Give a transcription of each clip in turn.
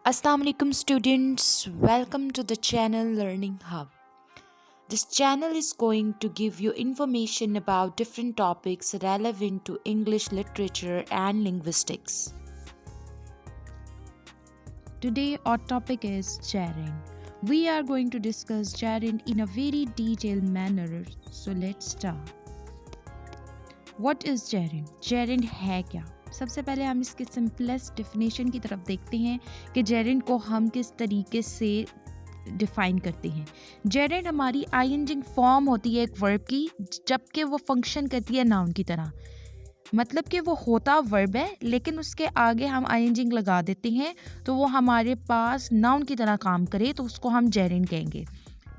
Assalamu alaikum students, welcome to the channel Learning Hub. This channel is going to give you information about different topics relevant to English literature and linguistics. Today our topic is gerund. We are going to discuss gerund in a very detailed manner. So let's start. What is gerund? Gerund है क्या? सबसे पहले हम इसके simplest definition की तरफ देखते हैं कि जेरेंड को हम किस तरीके से डिफाइन करते हैं। जेरेंड हमारी आईएनजी फॉर्म होती है एक वर्ब की, जबकि वो फंक्शन करती है नाउन की तरह। मतलब कि वो होता वर्ब है, लेकिन उसके आगे हम आईएनजी लगा देते हैं तो वो हमारे पास नाउन की तरह काम करे, तो उसको हम जेरेंड कहेंगे।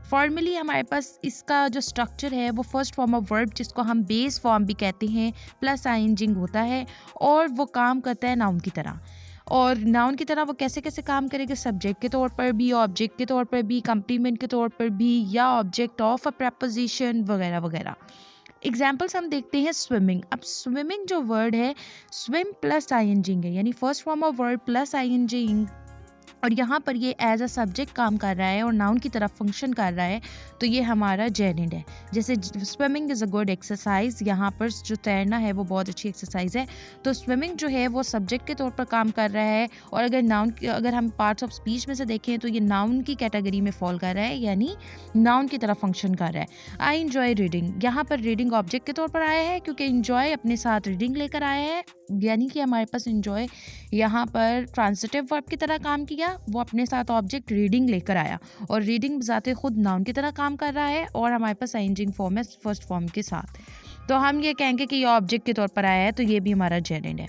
फॉर्मली हमारे पास इसका जो स्ट्रक्चर है वो फर्स्ट फॉर्म ऑफ वर्ब, जिसको हम बेस फॉर्म भी कहते हैं, प्लस आईएनजी होता है और वो काम करता है नाउन की तरह। और नाउन की तरह वो कैसे कैसे काम करेगा? सब्जेक्ट के तौर पर भी, ऑब्जेक्ट के तौर पर भी, कंप्लीमेंट के तौर पर भी, या ऑब्जेक्ट ऑफ अ प्रपोजिशन वगैरह वगैरह। एग्जाम्पल्स हम देखते हैं स्विमिंग। अब स्विमिंग जो वर्ड है, स्विम प्लस आईएनजी है, यानी first form of word plus ING, और यहाँ पर ये एज अ सब्जेक्ट काम कर रहा है और नाउन की तरफ फंक्शन कर रहा है, तो ये हमारा जेरेंड है। जैसे swimming is a good exercise, यहाँ पर जो तैरना है वो बहुत अच्छी एक्सरसाइज है, तो स्विमिंग जो है वो सब्जेक्ट के तौर पर काम कर रहा है। और अगर हम पार्ट्स ऑफ स्पीच में से देखें तो ये नाउन की कैटेगरी में फॉल कर रहा है, यानी नाउन की तरफ फंक्शन कर रहा है। आई इंजॉय रीडिंग, यहाँ पर रीडिंग ऑब्जेक्ट के तौर पर आया है क्योंकि इंजॉय अपने साथ रीडिंग लेकर आया है, यानी कि हमारे पास इंजॉय यहाँ पर ट्रांसिटिव वर्ब की तरह काम किया, वो अपने साथ ऑब्जेक्ट रीडिंग लेकर आया, और रीडिंग बजाते खुद नाउन की तरह काम कर रहा है और हमारे पास आईएनजी फॉर्म है फर्स्ट फॉर्म के साथ, तो हम ये कहेंगे कि ये ऑब्जेक्ट के तौर पर आया है, तो ये भी हमारा जेरेंड है।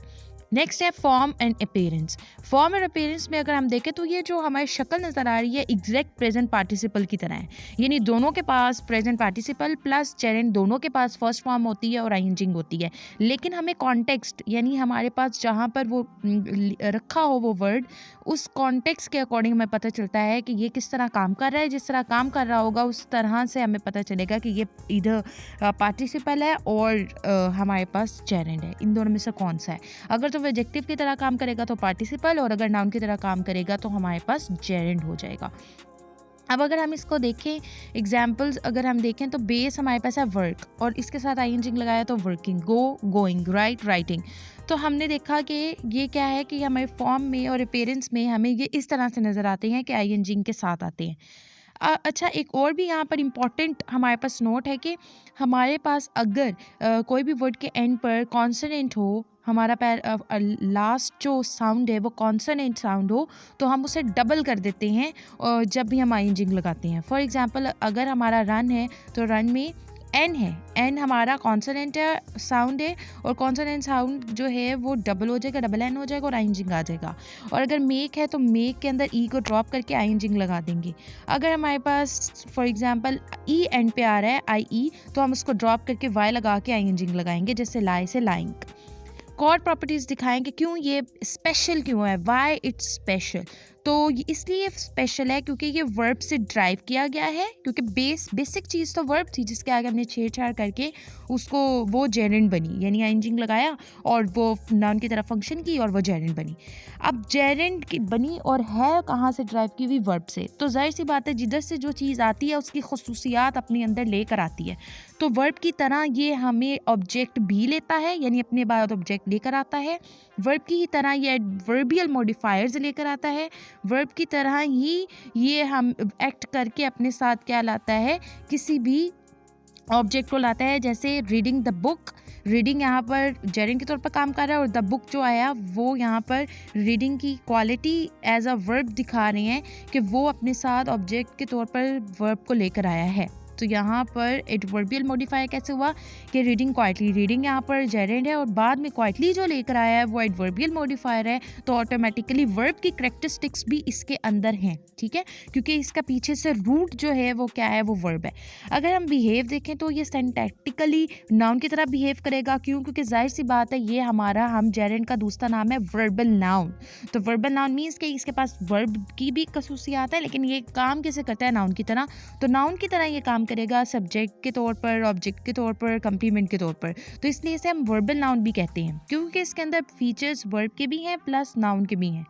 नेक्स्ट है फॉर्म एंड अपीयरेंस। फॉर्म और अपीयरेंस में अगर हम देखें तो ये जो हमारी शक्ल नज़र आ रही है एग्जैक्ट प्रेजेंट पार्टिसिपल की तरह है, यानी दोनों के पास प्रेजेंट पार्टिसिपल प्लस जेरेंड, दोनों के पास फर्स्ट फॉर्म होती है और आईएनजी होती है। लेकिन हमें कॉन्टेक्स्ट, यानी हमारे पास जहाँ पर वो रखा हो वो वर्ड, उस कॉन्टेक्स्ट के अकॉर्डिंग हमें पता चलता है कि ये किस तरह काम कर रहा है। जिस तरह काम कर रहा होगा उस तरह से हमें पता चलेगा कि ये इधर पार्टिसिपल है और हमारे पास जेरेंड है। इन दोनों में से कौन सा है? अगर तो वो एडजेक्टिव की तरह काम करेगा तो पार्टिसिपल, और अगर नाउन की तरह काम करेगा तो हमारे पास जेरेंड हो जाएगा। अब अगर हम इसको देखें, एग्जाम्पल्स अगर हम देखें तो बेस हमारे पास है वर्क, और इसके साथ आईएनजी लगाया तो वर्किंग, गो गोइंग, राइट राइटिंग। तो हमने देखा कि ये क्या है कि हमारे फॉर्म में और अपीयरेंस में हमें ये इस तरह से नज़र आते हैं कि आईएनजी के साथ आते हैं। अच्छा, एक और भी यहाँ पर इम्पॉर्टेंट हमारे पास नोट है कि हमारे पास अगर कोई भी वर्ड के एंड पर कॉन्सोनेंट हो, हमारा लास्ट जो साउंड है वो कॉन्सोनेंट साउंड हो, तो हम उसे डबल कर देते हैं और जब भी हम आईएनजी लगाते हैं। फॉर एग्जांपल अगर हमारा रन है तो रन में एन है, एन हमारा कॉन्सोनेंट साउंड है, और कॉन्सोनेंट साउंड जो है वो डबल हो जाएगा, डबल एन हो जाएगा और आईएनजी आ जाएगा। और अगर मेक है तो मेक के अंदर ई को ड्रॉप करके आईएनजी लगा देंगे। अगर हमारे पास फॉर एग्जांपल ई एंड पे आ रहा है आई ई, तो हम उसको ड्रॉप करके वाई लगा के आईएनजी लगाएंगे, जैसे लाई से लाइंग। कॉर्ड प्रॉपर्टीज दिखाएंगे क्यों ये स्पेशल क्यों है, वाई इट्स स्पेशल। तो इसलिए स्पेशल है क्योंकि ये वर्ब से ड्राइव किया गया है, क्योंकि बेसिक चीज़ तो वर्ब थी जिसके आगे हमने छेड़छाड़ करके उसको वो जेरेंड बनी, यानी आईएनजी लगाया और वो नाउन की तरह फंक्शन की और वो जेरेंड बनी। अब जेरेंड की बनी और है कहाँ से ड्राइव की हुई? वर्ब से। तो जाहिर सी बात है जिधर से जो चीज़ आती है उसकी खसूसियात अपने अंदर लेकर आती है, तो वर्ब की तरह ये हमें ऑब्जेक्ट भी लेता है, यानी अपने बाद ऑब्जेक्ट लेकर आता है। वर्ब की ही तरह ये एडवर्बियल मॉडिफायर्स लेकर आता है। वर्ब की तरह ही ये हम एक्ट करके अपने साथ क्या लाता है? किसी भी ऑब्जेक्ट को लाता है। जैसे रीडिंग द बुक, रीडिंग यहाँ पर जेरेंड के तौर पर काम कर रहा है, और द बुक जो आया वो यहाँ पर रीडिंग की क्वालिटी एज अ वर्ब दिखा रहे हैं कि वो अपने साथ ऑब्जेक्ट के तौर पर वर्ब को लेकर आया है। तो यहाँ पर एडवर्बियल मॉडिफायर कैसे हुआ कि रीडिंग क्वाइटली, रीडिंग यहाँ पर जेरेंड है और बाद में क्वाइटली जो लेकर आया है वो एडवर्बियल मॉडिफायर है, तो ऑटोमेटिकली वर्ब की करेक्टरिस्टिक्स भी इसके अंदर हैं, ठीक है, क्योंकि इसका पीछे से रूट जो है वो क्या है? वो वर्ब है। अगर हम बिहेव देखें तो ये सिंटैक्टिकली नाउन की तरह बिहेव करेगा। क्यों? क्योंकि जाहिर सी बात है ये हमारा हम जेरेंड का दूसरा नाम है वर्बल नाउन। तो वर्बल नाउन मीन्स कि इसके पास वर्ब की भी खसूसियात है, लेकिन ये काम कैसे करता है? नाउन की तरह। तो नाउन की तरह ये काम करेगा सब्जेक्ट के तौर पर, ऑब्जेक्ट के तौर पर, कंप्लीमेंट के तौर पर। तो इसलिए इसे हम वर्बल नाउन भी कहते हैं, क्योंकि इसके अंदर फीचर्स वर्ब के भी हैं प्लस नाउन के भी हैं।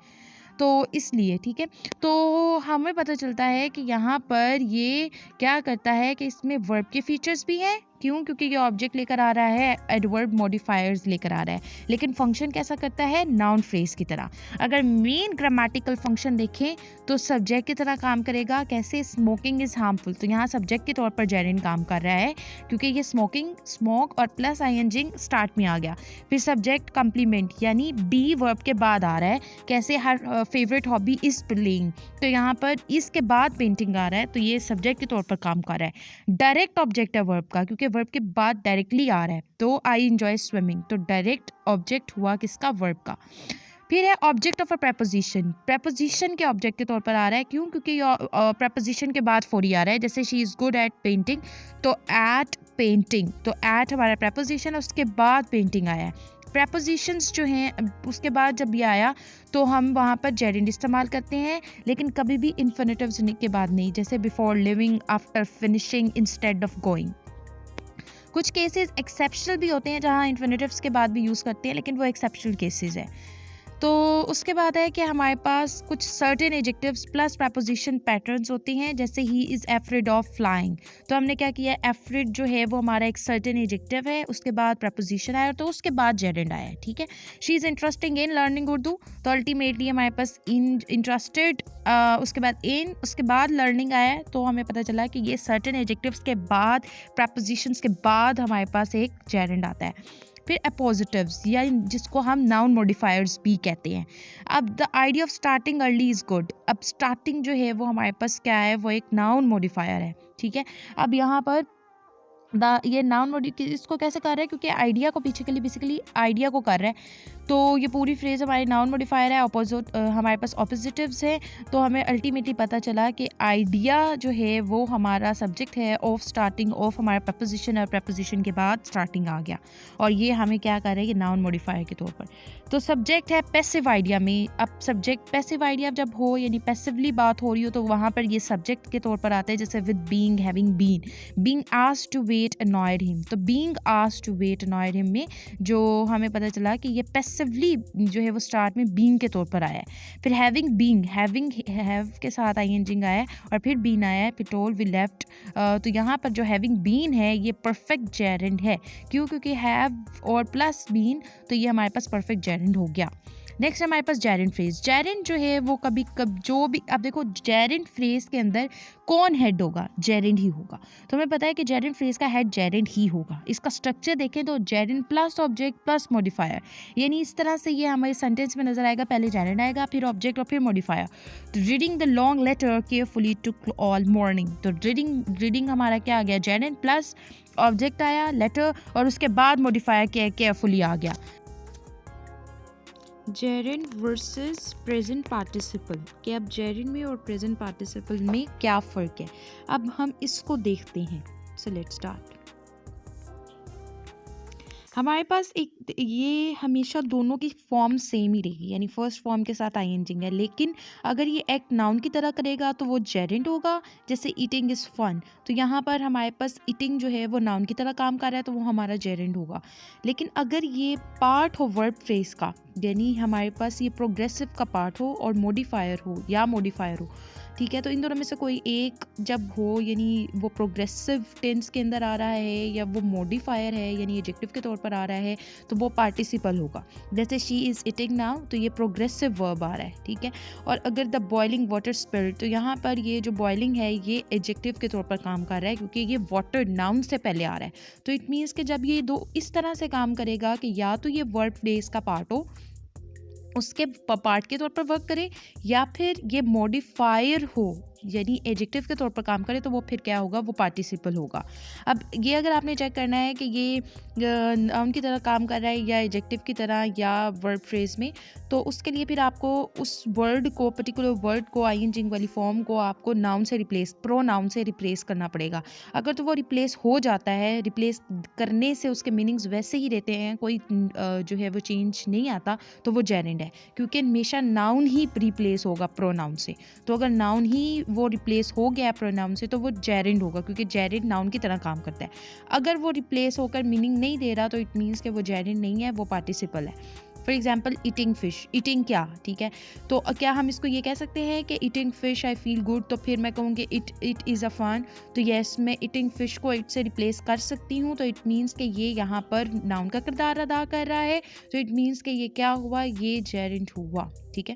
तो इसलिए, ठीक है। तो हमें पता चलता है कि यहाँ पर ये क्या करता है कि इसमें वर्ब के फीचर्स भी हैं। क्यों? क्योंकि ये ऑब्जेक्ट लेकर आ रहा है, एडवर्ब मॉडिफायर्स लेकर आ रहा है, लेकिन फंक्शन कैसा करता है? नाउन फ्रेज की तरह। अगर मेन ग्रामेटिकल फंक्शन देखें तो सब्जेक्ट की तरह काम करेगा। कैसे? स्मोकिंग इज़ हार्मफुल, तो यहाँ सब्जेक्ट के तौर पर जेरिन काम कर रहा है, क्योंकि ये स्मोकिंग, स्मोक और प्लस आईएनजी स्टार्ट में आ गया। फिर सब्जेक्ट कम्प्लीमेंट यानी बी वर्ब के बाद आ रहा है। कैसे? हर फेवरेट हॉबी इज़ प्लेइंग, तो यहाँ पर इसके बाद पेंटिंग आ रहा है, तो ये सब्जेक्ट के तौर पर काम कर रहा है। डायरेक्ट ऑब्जेक्ट है वर्ब का, क्योंकि वर्ब के बाद डायरेक्टली आ रहा है, तो आई एंजॉय स्विमिंग, तो डायरेक्ट ऑब्जेक्ट हुआ किसका? वर्ब का। फिर है object of a preposition, preposition के ऑब्जेक्ट के तौर पर आ रहा है। क्यों? क्योंकि प्रेपोजिशन के बाद फोरी आ रहा है। जैसे she is good at painting, तो एट पेंटिंग, तो एट हमारा प्रेपोजिशन, उसके बाद पेंटिंग आया है। प्रेपोजिशंस जो हैं उसके बाद जब ये आया तो हम वहाँ पर जेरिंड इस्तेमाल करते हैं, लेकिन कभी भी इन्फिनेटिव्स के बाद नहीं, जैसे before living, after finishing, instead of going. कुछ केसेस एक्सेप्शनल भी होते हैं जहाँ इन्फिनेटिव्स के बाद भी यूज़ करते हैं, लेकिन वो एक्सेप्शनल केसेस है। तो उसके बाद है कि हमारे पास कुछ certain adjectives plus preposition patterns होते हैं। जैसे he is afraid of flying, तो हमने क्या किया? एफ्रेड जो है वो हमारा एक सर्टेन एडजेक्टिव है, उसके बाद प्रपोजिशन आया, तो उसके बाद जेरेंड आया है, ठीक है। She is interesting in learning Urdu, तो अल्टीमेटली हमारे पास इंटरेस्टेड, उसके बाद इन, उसके बाद लर्निंग आया है, तो हमें पता चला कि ये सर्टेन एडजेक्टिव्स के बाद, प्रपोजिशंस के बाद हमारे पास एक जेरेंड आता है। फिर अपोजिटिव्स या जिसको हम नाउन मॉडिफायर्स भी कहते हैं। अब the idea of starting early is good, अब स्टार्टिंग जो है वो हमारे पास क्या है? वो एक नाउन मॉडिफायर है, ठीक है। अब यहाँ पर ये नाउन मॉडि इसको कैसे कर रहा है? क्योंकि आइडिया को पीछे के लिए बेसिकली आइडिया को कर रहा है, तो ये पूरी फ्रेज हमारी नाउन मॉडिफायर है। अपोजिट हमारे पास ऑपोजिटिव्स है, तो हमें अल्टीमेटली पता चला कि आइडिया जो है वो हमारा सब्जेक्ट है ऑफ स्टार्टिंग ऑफ हमारा प्रपोजिशन, और प्रपोजिशन के बाद स्टार्टिंग आ गया, और ये हमें क्या कर रहा है? ये नाउन मॉडिफायर के तौर पर। तो सब्जेक्ट है पैसिव आइडिया में। अब सब्जेक्ट पैसिव आइडिया जब हो, यानी पैसिवली बात हो रही हो, तो वहाँ पर ये सब्जेक्ट के तौर पर आता है। जैसे with being, having been, being asked to wait annoyed him, तो being asked to wait annoyed him में जो हमें पता चला कि ये पैसिवली जो है वो स्टार्ट में बीइंग के तौर पर आया है। फिर हैविंग बीइंग, हैविंग हैव के साथ आईएनजी आया है, और फिर बीन आया है। फिर टोल्ड वी लेफ्ट, तो यहाँ पर जो हैविंग बीन है ये परफेक्ट जेरेंड है। क्यों? क्योंकि हैव और प्लस बीन, तो ये हमारे पास परफेक्ट जेरेंड हो गया। नेक्स्ट हमारे पास जेरेंड फ्रेज। जेरेंड जो है वो कभी जो भी, अब देखो जेरेंड फ्रेज के अंदर कौन हेड होगा? जेरेंड ही होगा। तो हमें पता है कि जेरेंड फ्रेज का हेड जेरेंड ही होगा। इसका स्ट्रक्चर देखें तो gerund plus object plus modifier, यानी इस तरह से ये हमारे सेंटेंस में नजर आएगा। पहले जेरेंड आएगा, फिर ऑब्जेक्ट और फिर मॉडिफायर। तो reading the long letter carefully took all morning, तो रीडिंग हमारा क्या आ गया? जेरेंड प्लस ऑब्जेक्ट आया, लेटर, और उसके बाद मॉडिफायर केयरफुली आ गया। जेरेंड वर्सेस प्रेजेंट पार्टिसिपल, कि अब जेरेंड में और प्रेजेंट पार्टिसिपल में क्या फ़र्क है, अब हम इसको देखते हैं। So let's start. हमारे पास एक, ये हमेशा दोनों की फॉर्म सेम ही रहेगी, यानी फर्स्ट फॉर्म के साथ आईएनजी है, लेकिन अगर ये एक्ट नाउन की तरह करेगा तो वो जेरेंड होगा। जैसे ईटिंग इज़ फन, तो यहाँ पर हमारे पास ईटिंग जो है वो नाउन की तरह काम कर रहा है, तो वो हमारा जेरेंड होगा। लेकिन अगर ये पार्ट हो वर्ब फ्रेज का, यानी हमारे पास ये प्रोग्रेसिव का पार्ट हो और मॉडिफायर हो या मॉडिफायर हो, ठीक है, तो इन दोनों में से कोई एक जब हो, यानी वो प्रोग्रेसिव टेंस के अंदर आ रहा है या वो मॉडिफायर है यानी एडजेक्टिव के तौर पर आ रहा है, तो वो पार्टिसिपल होगा। जैसे शी इज़ ईटिंग नाउ, तो ये प्रोग्रेसिव वर्ब आ रहा है, ठीक है। और अगर द बॉइलिंग वाटर स्पिल्ड, तो यहाँ पर ये जो बॉइलिंग है ये एडजेक्टिव के तौर पर काम कर रहा है, क्योंकि ये वाटर नाउन से पहले आ रहा है। तो इट मीन्स कि जब ये दो इस तरह से काम करेगा कि या तो ये वर्ब फ्रेज का पार्ट हो, उसके पार्ट के तौर पर वर्क करे, या फिर ये मॉडिफायर हो यानी एडजेक्टिव के तौर पर काम करे, तो वो फिर क्या होगा? वो पार्टिसिपल होगा। अब ये अगर आपने चेक करना है कि ये नाउन की तरह काम कर रहा है या एडजेक्टिव की तरह या वर्ब फ्रेज में, तो उसके लिए फिर आपको उस वर्ड को, पर्टिकुलर वर्ड को, आईएनजी वाली फॉर्म को आपको नाउन से रिप्लेस, प्रोनाउन से रिप्लेस करना पड़ेगा। अगर तो वो रिप्लेस हो जाता है, रिप्लेस करने से उसके मीनिंग्स वैसे ही रहते हैं, कोई जो है वो चेंज नहीं आता, तो वो जेरेंड है, क्योंकि हमेशा नाउन ही रिप्लेस होगा प्रोनाउन से। तो अगर नाउन ही वो रिप्लेस हो गया प्रोनाउन से, तो वो जेरेंड होगा, क्योंकि जेरेंड नाउन की तरह काम करता है। अगर वो रिप्लेस होकर मीनिंग नहीं दे रहा, तो इट मीन्स कि वो जेरेंड नहीं है, वो पार्टिसिपल है। For example eating fish, eating क्या, ठीक है, तो क्या हम इसको ये कह सकते हैं कि eating fish I feel good, तो फिर मैं कहूँगी इट इज़ अ फन, तो येस मैं ईटिंग फिश को इट से रिप्लेस कर सकती हूँ, तो इट मीन्स कि ये यहाँ पर नाउन का किरदार अदा कर रहा है, तो इट मीन्स कि ये क्या हुआ, ये जेरेंट हुआ, ठीक है।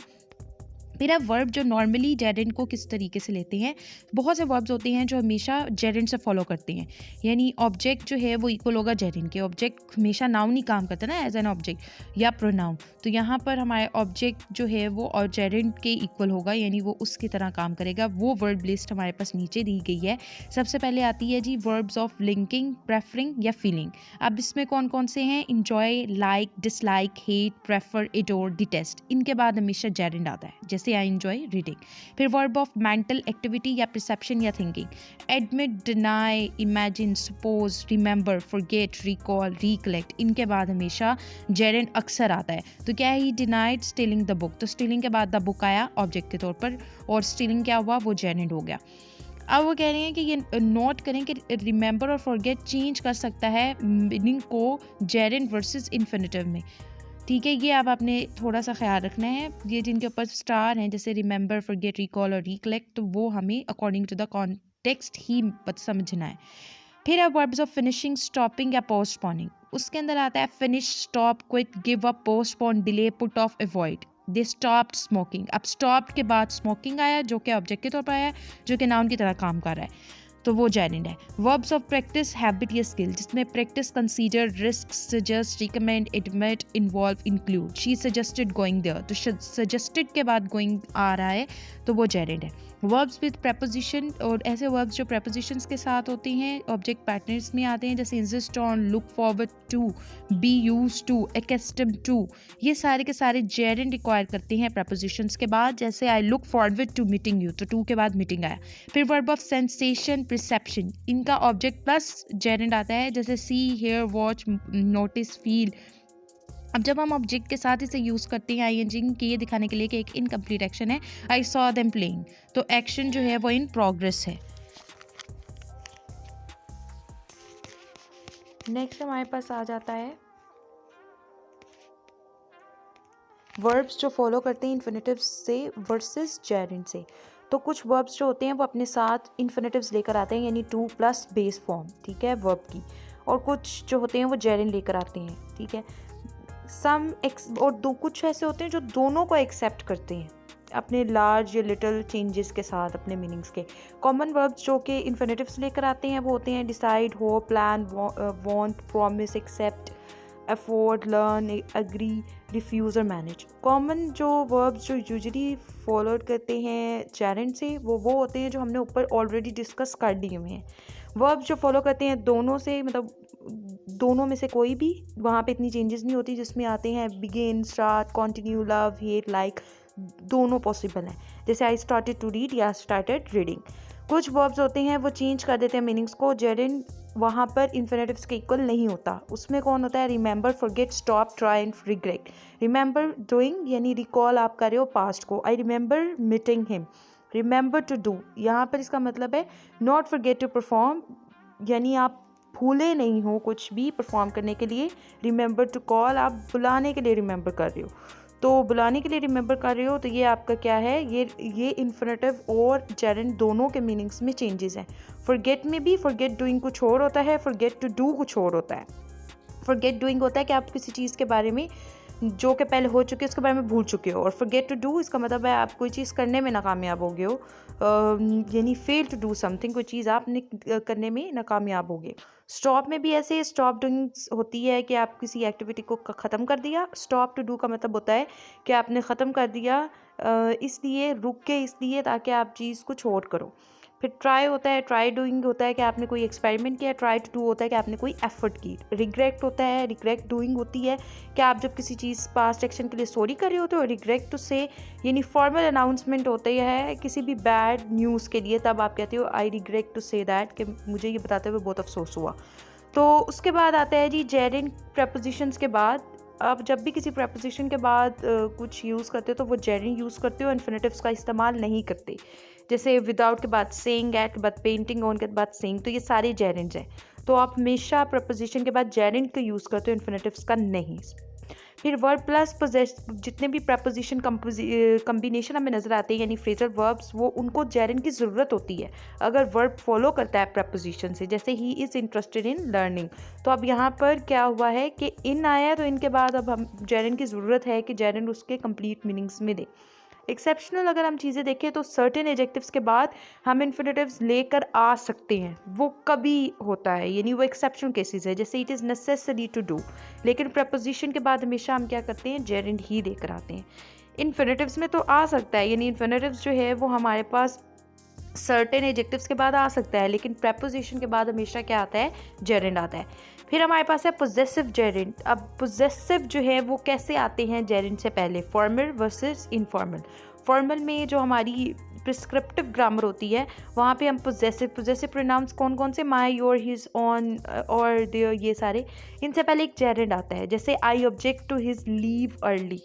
फिर अब वर्ब जो नॉर्मली जेरेंट को किस तरीके से लेते हैं, बहुत से वर्ब्स होते हैं जो हमेशा जेरेंट से फॉलो करते हैं, यानी ऑब्जेक्ट जो है वो इक्वल होगा जेरेंट के, ऑब्जेक्ट हमेशा नाउन ही काम करता है ना एज एन ऑब्जेक्ट या प्रोनाउन, तो यहाँ पर हमारे ऑब्जेक्ट जो है वो और जेरेंट के इक्वल होगा, यानी वो उसकी तरह काम करेगा। वो वर्ब लिस्ट हमारे पास नीचे दी गई है। सबसे पहले आती है जी वर्ब्स ऑफ लिंकिंग, प्रेफरिंग या फीलिंग। अब इसमें कौन कौन से हैं, enjoy, like, dislike, hate, prefer, adore, detest, इनके बाद हमेशा जेरेंट आता है, जैसे आई एंजॉय रीडिंग। फिर वर्ब ऑफ मेंटल एक्टिविटी या परसेप्शन या thinking, admit, deny, imagine, suppose, remember, forget, recall, recollect, इनके बाद हमेशा जेरेंट अक्सर आता है। तो क्या है, ही डिनाइड स्टीलिंग द बुक, तो स्टीलिंग के बाद द बुक आया ऑब्जेक्ट के तौर पर, और स्टीलिंग क्या हुआ, वो जेरेंट हो गया। अब वो कह रहे हैं कि ये नोट करें कि रिमेंबर और फॉरगेट चेंज कर सकता है मीनिंग को जेरेंट वर्सेस इन्फिनेटिव में, ठीक है। ये अब आपने थोड़ा सा ख्याल रखना है, ये जिनके ऊपर स्टार हैं जैसे रिमेंबर, फॉरगेट, रिकॉल और रिकलेक्ट, तो वो हमें अकॉर्डिंग टू द कॉन्टेक्स्ट ही समझना है। फिर अब वर्ब्स ऑफ फिनिशिंग, स्टॉपिंग या पोस्टपोनिंग, उसके अंदर आता है finish, stop, quit, give up, postpone, delay, put off, avoid. They stopped smoking, अब स्टॉप के बाद स्मोकिंग आया जो कि ऑब्जेक्ट के तौर पर आया, जो कि नाउन की तरह काम कर रहा है, तो वो जेरेंट है। वर्ब्स ऑफ प्रैक्टिस, हैबिट या स्किल, जिसमें practice, consider, risk, suggest, recommend, admit, involve, include. She suggested going there, तो सजेस्टेड के बाद गोइंग आ रहा है, तो वो जेरेंट है। वर्ब्स विद प्रपोजिशन, और ऐसे वर्ब्स जो प्रपोजिशंस के साथ होते हैं ऑब्जेक्ट पैटर्न्स में आते हैं, जैसे insist on, look forward to, be used to, accustomed to, ये सारे के सारे जेरेंट रिक्वायर करते हैं प्रपोजिशंस के बाद, जैसे I look forward to meeting you, तो टू के बाद मीटिंग आया। फिर वर्ब ऑफ सेंसेशन, परसेप्शन, इनका ऑब्जेक्ट प्लस जेरेंट आता है, जैसे see, hear, watch, notice, feel. अब जब हम ऑब्जेक्ट के साथ इसे यूज़ करते हैं आईएनजी के ये दिखाने के लिए कि एक इनकम्प्लीट एक्शन है, आई सॉ देम प्लेइंग, तो एक्शन जो है वो इन प्रोग्रेस है। नेक्स्ट हमारे पास आ जाता है वर्ब्स जो फॉलो करते हैं इन्फिनेटिव्स से वर्सेस जेरेंट से। तो कुछ वर्ब्स जो होते हैं वो अपने साथ इन्फिनेटिव्स लेकर आते हैं, यानी टू प्लस बेस फॉर्म, ठीक है, वर्ब की, और कुछ जो होते हैं वो जेरेंट लेकर आते हैं, ठीक है। और कुछ ऐसे होते हैं जो दोनों को एक्सेप्ट करते हैं अपने लार्ज या लिटिल चेंजेस के साथ अपने मीनिंग्स के। कॉमन वर्ब्स जो कि इन्फिनेटिव्स लेकर आते हैं वो होते हैं decide, hope, plan, want, promise, accept, afford, learn, agree, refuse और मैनेज। कॉमन जो वर्ब्स जो यूजुअली फॉलो करते हैं जेरेंट से वो होते हैं जो हमने ऊपर ऑलरेडी डिस्कस कर दिए हुए हैं। वर्ब्स जो फॉलो करते हैं दोनों से, मतलब दोनों में से कोई भी, वहाँ पे इतनी चेंजेस नहीं होती, जिसमें आते हैं begin, start, continue, love, hate, like, दोनों पॉसिबल हैं, जैसे आई स्टार्टेड टू रीड या स्टार्टेड रीडिंग। कुछ वर्ब्स होते हैं वो चेंज कर देते हैं मीनिंग्स को, जेरेंट वहाँ पर इन्फिनेटिव्स के इक्वल नहीं होता। उसमें कौन होता है, remember, forget, stop, try and regret. Remember doing यानी रिकॉल आप कर रहे हो पास्ट को, I remember meeting him. Remember to do, यहाँ पर इसका मतलब है नॉट फॉरगेट टू परफॉर्म, यानी आप भूले नहीं हो कुछ भी परफॉर्म करने के लिए। रिमेंबर टू कॉल, आप बुलाने के लिए रिमेंबर कर रहे हो, तो बुलाने के लिए रिमेंबर कर रहे हो, तो ये आपका क्या है, ये इन्फिनेटिव और जेरेंट दोनों के मीनिंग्स में चेंजेस हैं। फॉरगेट में भी फॉरगेट डूइंग कुछ और होता है, फॉरगेट टू डू कुछ और होता है। फॉरगेट डूइंग होता है कि आप किसी चीज़ के बारे में जो कि पहले हो चुकी है उसके बारे में भूल चुके हो, और फॉरगेट टू डू इसका मतलब है आप कोई चीज़ करने में नाकामयाब हो गए हो, यानी फेल टू डू समथिंग, कोई चीज़ आपने करने में नाकामयाब हो गए। स्टॉप में भी ऐसे स्टॉप डूइंग होती है कि आप किसी एक्टिविटी को ख़त्म कर दिया। स्टॉप टू डू का मतलब होता है कि आपने ख़त्म कर दिया, इसलिए रुक के, इसलिए ताकि आप चीज़ कुछ और करो। फिर ट्राई होता है, ट्राई डूइंग होता है कि आपने कोई एक्सपेरिमेंट किया। ट्राई टू डू होता है कि आपने कोई एफर्ट की। रिग्रेट होता है, रिग्रेट डूइंग होती है कि आप जब किसी चीज़ पास्ट एक्शन के लिए सॉरी कर रहे होते हो। रिग्रेट टू से यानी फॉर्मल अनाउंसमेंट होता है किसी भी बैड न्यूज़ के लिए, तब आप कहते हो I regret to say that, कि मुझे ये बताते हुए बहुत अफसोस हुआ। तो उसके बाद आता है जी जेरेंट प्रपोजिशंस के बाद। आप जब भी किसी प्रपोजिशन के बाद कुछ यूज़ करते हो तो वो जेरेंट यूज़ करते हो, इन्फिनेटिव्स का इस्तेमाल नहीं करते। जैसे विदाउट के बाद सेइंग, एट के बाद पेंटिंग, ऑन के बाद सेइंग, तो ये सारे जेरेंट्स हैं। तो आप हमेशा प्रपोजिशन के बाद जेरेंट का यूज़ करते हो, इन्फिनेटिव्स का नहीं। फिर वर्ब प्लस पोजेस जितने भी प्रपोजिशन कम्बिनेशन हमें नज़र आते हैं यानी फ्रेजल वर्ब्स, वो उनको जेरंड की ज़रूरत होती है अगर वर्ब फॉलो करता है प्रपोजिशन से। जैसे he is interested in learning, तो अब यहाँ पर क्या हुआ है कि इन आया है, तो इनके बाद अब हम जेरंड की ज़रूरत है कि जेरंड उसके कंप्लीट मीनिंग्स में दे। एक्सेप्शनल अगर हम चीज़ें देखें तो सर्टेन एडजेक्टिव्स के बाद हम इन्फिनेटिव्स लेकर आ सकते हैं, वो कभी होता है, यानी वो एक्सेप्शनल केसेस है। जैसे it is necessary to do, लेकिन प्रपोजिशन के बाद हमेशा हम क्या करते हैं, जेरंड ही देकर आते हैं। इन्फिनेटिव्स में तो आ सकता है, यानी इन्फिनेटिव्स जो है वो हमारे पास सर्टेन एडजेक्टिव्स के बाद आ सकता है, लेकिन प्रपोजिशन के बाद हमेशा क्या आता है, जेरंड आता है। फिर हमारे पास है पोजेसिव जेरंड। अब पोजेसिव जो है वो कैसे आते हैं जेरंड से पहले, फॉर्मल वर्सेस इनफॉर्मल। फॉर्मल में जो हमारी प्रिस्क्रिप्टिव ग्रामर होती है वहाँ पे हम पोजेसिव प्रोनाउंस कौन कौन से, माई, योर, हिज, ऑन और देयर, ये सारे, इनसे पहले एक जेरंड आता है। जैसे I object to his leave early,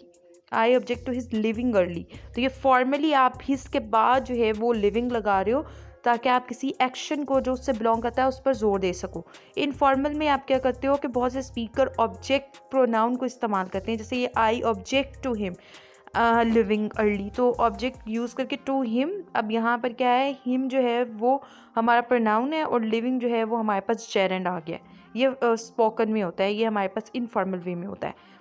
I object to his leaving early, तो ये फॉर्मली आप हिज के बाद जो है वो लिविंग लगा रहे हो ताकि आप किसी एक्शन को जो उससे बिलोंग करता है उस पर जोर दे सको। इनफॉर्मल में आप क्या करते हो कि बहुत से स्पीकर ऑब्जेक्ट प्रोनाउन को इस्तेमाल करते हैं, जैसे ये I object to him leaving early, तो ऑब्जेक्ट यूज़ करके टू हिम। अब यहाँ पर क्या है, हिम जो है वो हमारा प्रोनाउन है और लिविंग जो है वो हमारे पास जेरंड आ गया। ये स्पोकन में होता है, ये हमारे पास इनफॉर्मल वे में होता है।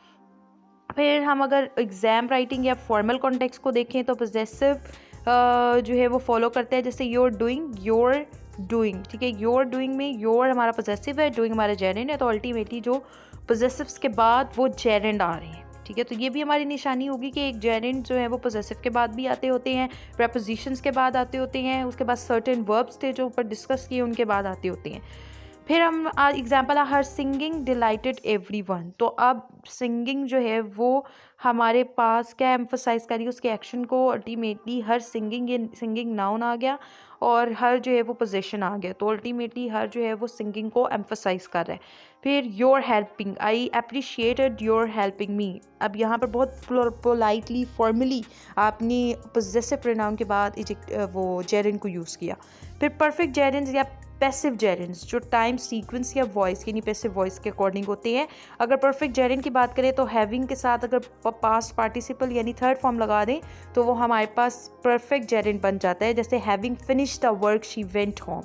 फिर हम अगर एग्ज़ाम राइटिंग या फॉर्मल कॉन्टेक्स्ट को देखें तो पोजेसिव जो है वो फॉलो करते हैं। जैसे योर डूइंग, ठीक है, योर डूइंग में योर हमारा पोजेसिव है, डूइंग हमारा जेरंड है, तो अल्टीमेटली जो पोजेसिव्स के बाद वो जेरंड आ रहे हैं, ठीक है। तो ये भी हमारी निशानी होगी कि एक जेरंड जो है वो पोजेसिव के बाद भी आते होते हैं, प्रपोजिशंस के बाद आते होते हैं, उसके बाद सर्टेन वर्ब्स थे जो ऊपर डिस्कस किए उनके बाद आते होते हैं। फिर हम एग्जाम्पल हर सिंगिंग डिलाइटेड एवरीवन, तो अब सिंगिंग जो है वो हमारे पास क्या एम्फोसाइज करी उसके एक्शन को, अल्टीमेटली हर सिंगिंग, ये सिंगिंग नाउन आ गया और हर जो है वो पोजीशन आ गया, तो अल्टीमेटली हर जो है वो सिंगिंग को एम्फोसाइज कर रहा है। फिर your helping, I appreciated your helping me, अब यहाँ पर बहुत पोलाइटली फॉर्मली आपने पोजेसिव प्रोनाउन के बाद वो जेरंड को यूज़ किया। फिर परफेक्ट जेरंड्स या पैसिव जेरंड्स जो टाइम सीक्वेंस या वॉइस यानी पैसिव वॉइस के अकॉर्डिंग होते हैं। अगर परफेक्ट जेरंड की बात करें तो हैविंग के साथ अगर पास्ट पार्टिसिपल यानी थर्ड फॉर्म लगा दें तो वो हमारे पास परफेक्ट जेरंड बन जाता है। जैसे having finished the work she went home,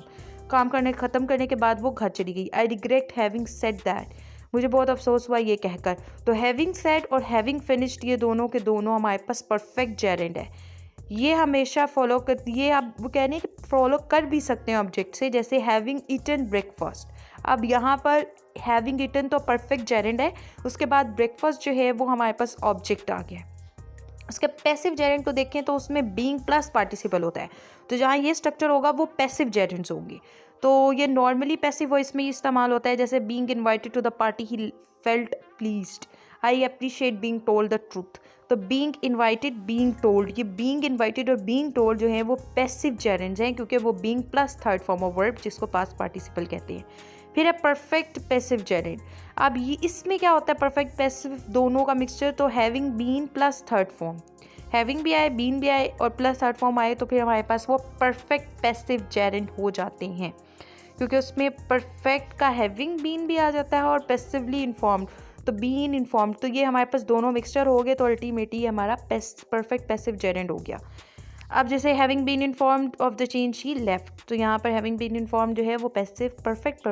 काम करने ख़त्म करने के बाद वो घर चली गई। I regret having said that, मुझे बहुत अफसोस हुआ ये कहकर। तो हैविंग सेड और हैविंग फिनिश्ड ये दोनों के दोनों हमारे पास परफेक्ट जेरंड है। ये हमेशा फॉलो कर, ये आप वो कह रहे हैं कि फॉलो कर भी सकते हैं ऑब्जेक्ट से। जैसे हैविंग ईटन ब्रेकफास्ट, अब यहाँ पर हैविंग ईटन तो परफेक्ट जेरंड है, उसके बाद ब्रेकफास्ट जो है वो हमारे पास ऑब्जेक्ट आ गया। उसके पैसिव जेरंड को देखें तो उसमें बीइंग प्लस पार्टिसिपल होता है, तो जहाँ ये स्ट्रक्चर होगा वो पैसिव जेरंड्स होंगे। तो ये नॉर्मली पैसिव वॉइस में इस्तेमाल होता है, जैसे being invited to the party he felt pleased, I appreciate being told the truth. तो बीइंग इनवाइटेड, बीइंग टोल्ड, ये बीइंग इनवाइटेड और बीइंग टोल्ड जो है वो पैसिव जेरंड्स हैं, क्योंकि वो being plus third form of verb जिसको पास्ट पार्टिसिपल कहते हैं। फिर है परफेक्ट पैसिव जेरंड। अब ये इसमें क्या होता है, परफेक्ट पैसिव दोनों का मिक्सचर, तो having been plus third form, having भी आए, बीन भी आए और प्लस थर्ड फॉर्म आए, तो फिर हमारे पास वो परफेक्ट पैसिव जेरंड हो जाते हैं, क्योंकि उसमें परफेक्ट का हैविंग बीन भी आ जाता है और पैसिवली इन्फॉर्म्ड, तो बीन इन्फॉर्म्ड, तो ये हमारे पास दोनों मिक्सचर हो गए, तो अल्टीमेटली हमारा परफेक्ट पैसिव जेरंड हो गया। अब जैसे having been informed of the change he left, तो यहाँ पर हैविंग बीन इन्फॉर्म्ड जो है वो पैसिव परफेक्ट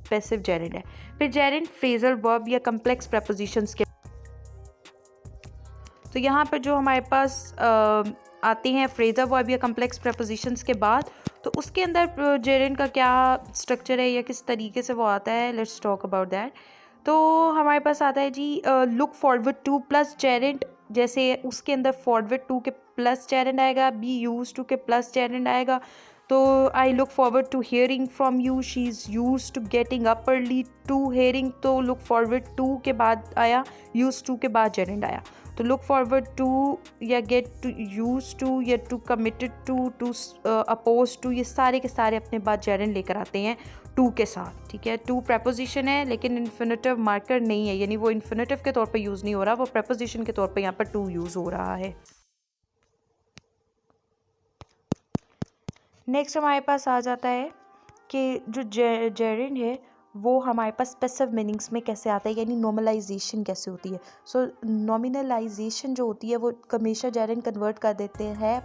पैसिव जेरंड है। फिर जेरंड फ्रेजल वर्ब या कम्प्लेक्स प्रपोजिशंस के, तो यहाँ पर जो हमारे पास आते हैं फ्रेजल वर्ब या कम्प्लेक्स प्रपोजिशंस के बाद, तो उसके अंदर जेरंड का क्या स्ट्रक्चर है या किस तरीके से वो आता है, लेट्स टॉक अबाउट दैट। तो हमारे पास आता है जी look forward to plus gerund, जैसे उसके अंदर फॉरवर्ड टू के प्लस जेरंड आएगा, बी यूज टू के प्लस जेरंड आएगा। तो I look forward to hearing from you, she is use to getting up early, to hearing, तो लुक फॉरवर्ड टू के बाद आया, यूज टू के बाद जेरंड आया। तो लुक फॉरवर्ड टू या गेट टू, यूज टू या to committed to oppose to, ये सारे के सारे अपने बाद जेरंड लेकर आते हैं टू के साथ, ठीक है। टू प्रपोजिशन है लेकिन इन्फिनेटिव मार्कर नहीं है, यानी वो इन्फिनेटिव के तौर पे यूज़ नहीं हो रहा, वो प्रपोजिशन के तौर पे यहाँ पर टू यूज़ हो रहा है। नेक्स्ट हमारे पास आ जाता है कि जो जेरंड है वो हमारे पास पैसिव मीनिंग्स में कैसे आता है, यानी नॉर्मलाइजेशन कैसे होती है। सो नॉमिनलाइजेशन जो होती है वो हमेशा जेरेंड कन्वर्ट कर देते हैं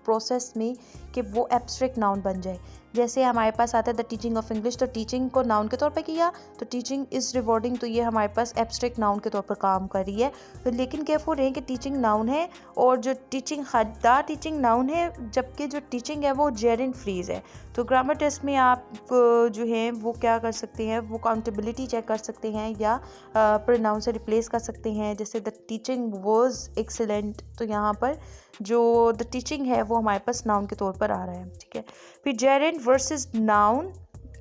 प्रोसेस में कि वो एब्स्ट्रैक्ट नाउन बन जाए। जैसे हमारे पास आता है द टीचिंग ऑफ इंग्लिश, तो टीचिंग को नाउन के तौर पे किया तो टीचिंग इज़ रिवॉर्डिंग, तो ये हमारे पास एब्स्ट्रैक्ट नाउन के तौर पर काम कर रही है। तो लेकिन केयरफुल रहें कि टीचिंग नाउन है और जो टीचिंग द टीचिंग नाउन है, जबकि जो टीचिंग है वो जेरेंड फ्रेज है। तो ग्रामर टेस्ट में आप जो है वो क्या कर सकते हैं, वो काउंटेबिलिटी चेक कर सकते हैं या प्रोनाउन से रिप्लेस कर सकते हैं। जैसे द टीचिंग वाज एक्सीलेंट, तो यहाँ पर जो द टीचिंग है वो हमारे पास नाउन के तौर पर आ रहा है, ठीक है। फिर जेरेंड वर्सेस नाउन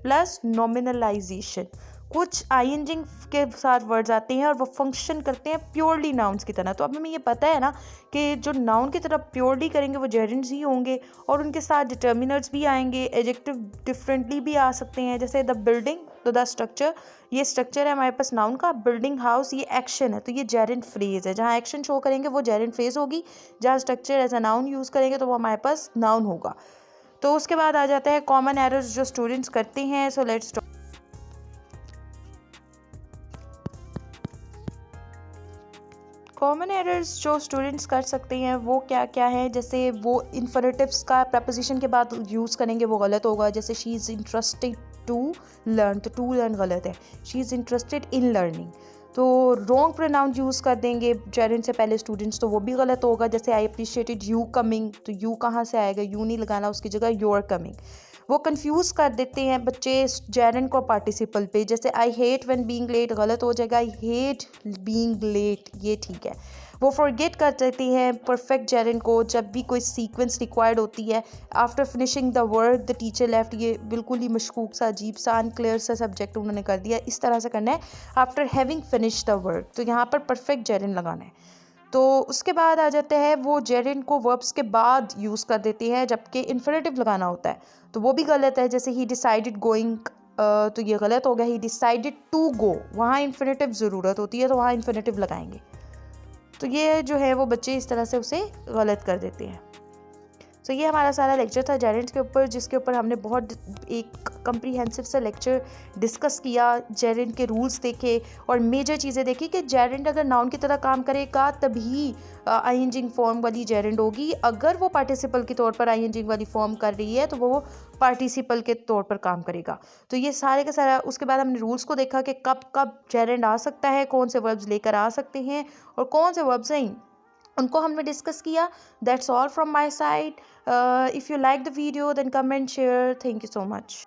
प्लस नॉमिनलाइजेशन, कुछ आईएनजी के साथ वर्ड्स आते हैं और वो फंक्शन करते हैं प्योरली नाउन्स की तरह। तो अब हमें ये पता है ना कि जो नाउन की तरह प्योरली करेंगे वो जेरेंड्स ही होंगे और उनके साथ डिटर्मिनर्स भी आएंगे, एडजेक्टिव डिफरेंटली भी आ सकते हैं। जैसे द बिल्डिंग, तो द स्ट्रक्चर, ये स्ट्रक्चर है हमारे पास नाउन का। बिल्डिंग हाउस, ये एक्शन है, तो ये जेरेंड फ्रेज है। जहाँ एक्शन शो करेंगे वो जेरेंड फ्रेज होगी, जहाँ structure as a noun use करेंगे तो वो हमारे पास नाउन होगा। तो उसके बाद आ जाता है कॉमन एरर्स जो स्टूडेंट्स करते हैं। सो लेट्स कॉमन एरर्स जो स्टूडेंट्स कर सकते हैं वो क्या क्या है। जैसे वो इन्फिनेटिव्स का प्रपोजिशन के बाद यूज़ करेंगे वो गलत होगा। जैसे she is interested to learn, तो टू लर्न गलत है, she is interested in learning. तो रॉन्ग प्रोनाउन यूज़ कर देंगे जेरेंड से पहले स्टूडेंट्स, तो वो भी गलत होगा। जैसे आई अप्रिशिएटेड यू कमिंग, तो यू कहाँ से आएगा, यू नहीं लगाना, उसकी जगह योर कमिंग। वो कंफ्यूज कर देते हैं बच्चे जेरेंड को पार्टिसिपल पे। जैसे I hate when being late गलत हो जाएगा, आई हेट बीइंग लेट, ये ठीक है। वो फॉरगेट कर देते हैं परफेक्ट जेरेंड को जब भी कोई सीक्वेंस रिक्वायर्ड होती है। After finishing the work the teacher left, ये बिल्कुल ही मशकूक सा, अजीब सा, अनक्लियर सा सब्जेक्ट उन्होंने कर दिया, इस तरह से करना है। After having finish the work, तो यहाँ पर परफेक्ट जेरेंड लगाना है। तो उसके बाद आ जाते हैं वो जेरेंड को वर्ब्स के बाद यूज़ कर देते हैं जबकि इन्फिनेटिव लगाना होता है, तो वो भी गलत है। जैसे ही डिसाइडेड गोइंग, तो ये गलत हो गया। ही डिसाइडेड टू गो, वहाँ इन्फिनेटिव ज़रूरत होती है तो वहाँ इन्फिनेटिव लगाएंगे। तो ये जो है वो बच्चे इस तरह से उसे गलत कर देते हैं। तो ये हमारा सारा लेक्चर था जेरेंड के ऊपर, जिसके ऊपर हमने बहुत एक कंप्रीहेंसिव सा लेक्चर डिस्कस किया। जेरेंड के रूल्स देखे और मेजर चीज़ें देखी कि जेरेंड अगर नाउन की तरह काम करेगा तभी आईएनजी फॉर्म वाली जेरेंड होगी। अगर वो पार्टिसिपल के तौर पर आईएनजी वाली फॉर्म कर रही है तो वो पार्टिसिपल के तौर पर काम करेगा। तो ये सारे का सारा, उसके बाद हमने रूल्स को देखा कि कब कब जेरेंड आ सकता है, कौन से वर्ब्स लेकर आ सकते हैं और कौन से वर्ब्स नहीं, उनको हमने डिस्कस किया। That's all from my side. If you like the video then comment share. Thank you so much.